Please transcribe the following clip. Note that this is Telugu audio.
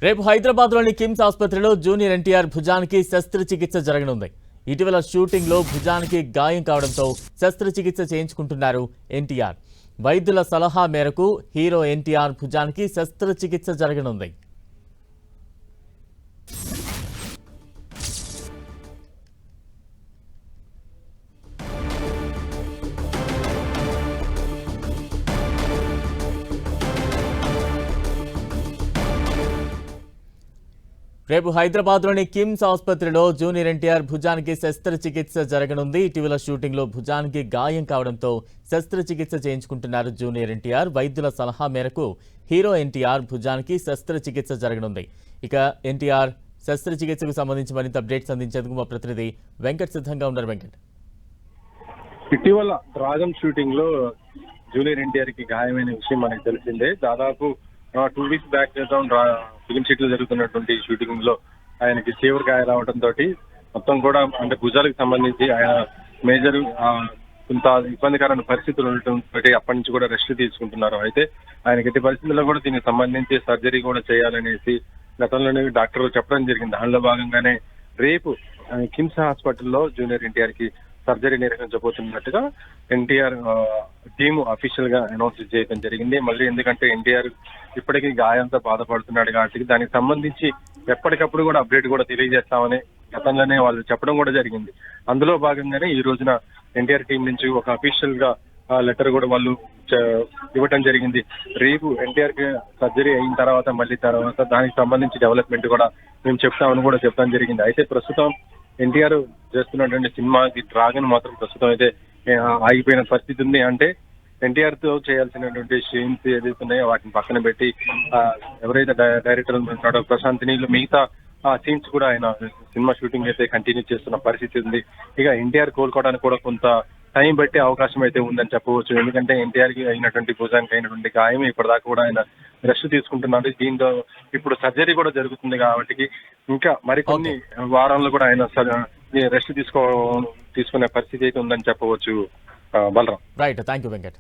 రేపు హైదరాబాద్లోని కిమ్స్ ఆసుపత్రిలో జూనియర్ ఎన్టీఆర్ భుజానికి శస్త్రచికిత్స జరగనుంది. ఇటీవల షూటింగ్లో భుజానికి గాయం కావడంతో శస్త్రచికిత్స చేయించుకుంటున్నారు ఎన్టీఆర్. వైద్యుల సలహా మేరకు హీరో ఎన్టీఆర్ భుజానికి శస్త్రచికిత్స జరగనుంది. రేపు హైదరాబాద్లోని కిమ్స్ ఆసుపత్రిలో జూనియర్ ఎన్టీఆర్ భుజానికి శస్త్రచికిత్స జరగనుంది. ఇటీవల షూటింగ్లో భుజానికి గాయం కావడంతో శస్త్రచికిత్స చేయించుకుంటున్నారు జూనియర్ ఎన్టీఆర్. వైద్యుల సలహా మేరకు హీరో ఎన్టీఆర్ భుజానికి శస్త్రచికిత్స జరగనుంది. ఇక ఎన్టీఆర్ శస్త్రచికిత్సకు సంబంధించి మరింత అప్డేట్స్ అందించేందుకు మా ప్రతినిధి వెంకట్ సిద్ధంగా ఉన్నారు. వెంకట్, ఇటీవల డ్రాగన్ షూటింగ్ లో జూనియర్ ఎన్టీఆర్ కి గాయమైన విషయం మనకు తెలిసిందే. దాదాపు 2 వీక్స్ బ్యాక్ ఫిలిం సిటీ లో జరుగుతున్నటువంటి షూటింగ్ లో ఆయనకి తీవ్ర గాయాలు రావడంతో మొత్తం కూడా అంటే భుజాలకు సంబంధించి ఆయన మేజర్ కొంత ఇబ్బందికరమైన పరిస్థితులు ఉండటంతో అప్పటి నుంచి కూడా రెస్ట్ తీసుకుంటున్నారు. అయితే ఆయనకి ఎట్టి పరిస్థితుల్లో కూడా దీనికి సంబంధించి సర్జరీ కూడా చేయాలనేసి గతంలోనే డాక్టర్లు చెప్పడం జరిగింది. దానిలో భాగంగానే రేపు కిమ్స్ హాస్పిటల్లో జూనియర్ ఎన్టీఆర్ కి సర్జరీ నిర్వహించబోతున్నట్టుగా ఎన్టీఆర్ టీమ్ అఫీషియల్ గా అనౌన్స్ చేయడం జరిగింది. మళ్ళీ ఎందుకంటే ఎన్టీఆర్ ఇప్పటికీ గాయంతో బాధపడుతున్నాడు కాబట్టి దానికి సంబంధించి ఎప్పటికప్పుడు కూడా అప్డేట్ కూడా తెలియజేస్తామని గతంలోనే వాళ్ళు చెప్పడం కూడా జరిగింది. అందులో భాగంగానే ఈ రోజున ఎన్టీఆర్ టీం నుంచి ఒక అఫీషియల్ గా లెటర్ కూడా వాళ్ళు ఇవ్వటం జరిగింది. రేపు ఎన్టీఆర్ కి సర్జరీ అయిన తర్వాత దానికి సంబంధించి డెవలప్మెంట్ కూడా మేము చెప్తామని కూడా చెప్పడం జరిగింది. అయితే ప్రస్తుతం ఎన్టీఆర్ చేస్తున్నటువంటి సినిమాకి డ్రాగన్ మాత్రం ప్రస్తుతం అయితే ఆగిపోయిన పరిస్థితి ఉంది. అంటే ఎన్టీఆర్ తో చేయాల్సినటువంటి సీన్స్ ఏదైతే ఉన్నాయో వాటిని పక్కన పెట్టి ఎవరైతే డైరెక్టర్ ఉన్నాడో ప్రశాంత్ నీళ్ళు మిగతా సీన్స్ కూడా ఆయన సినిమా షూటింగ్ అయితే కంటిన్యూ చేస్తున్న పరిస్థితి ఉంది. ఇక ఎన్టీఆర్ కోలుకోవడానికి కూడా కొంత టైం బట్టే అవకాశం అయితే ఉందని చెప్పవచ్చు. ఎందుకంటే ఎన్టీఆర్ కి అయినటువంటి భుజానికి అయినటువంటి గాయం ఇప్పటిదాకా కూడా ఆయన రెస్ట్ తీసుకుంటున్నారు. దీంతో ఇప్పుడు సర్జరీ కూడా జరుగుతుంది కాబట్టి ఇంకా మరికొన్ని వారాల్లో కూడా ఆయన రెస్ట్ తీసుకునే పరిస్థితి అయితే ఉందని చెప్పవచ్చు. Balaram. Right, thank you Venkat.